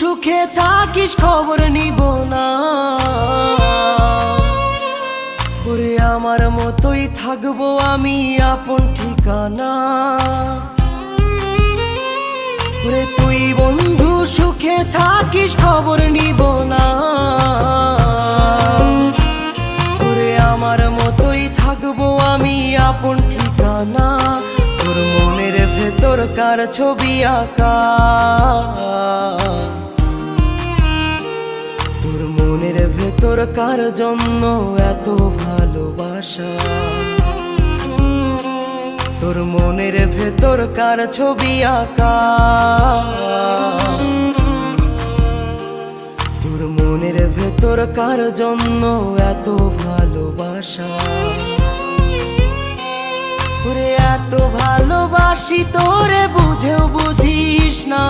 সুখে থাকিস খবর নিব না, ওরে আমার মতোই থাকবো আমি আপন ঠিকানা। ওরে তুই বন্ধু সুখে থাকিস খবর নিব না, ওরে আমার মতোই থাকবো আমি আপন ঠিকানা। তোর মনের ভেতর কার ছবি আঁকা, তোর মনের ভেতর কার জন্য এত ভালোবাসা, তোর মনের ভেতর কার ছবি আঁকা, তোর মনের ভেতর কার জন্য এত ভালোবাসা। তোরে এত ভালোবাসি তোরে বুঝেও বুঝিস না।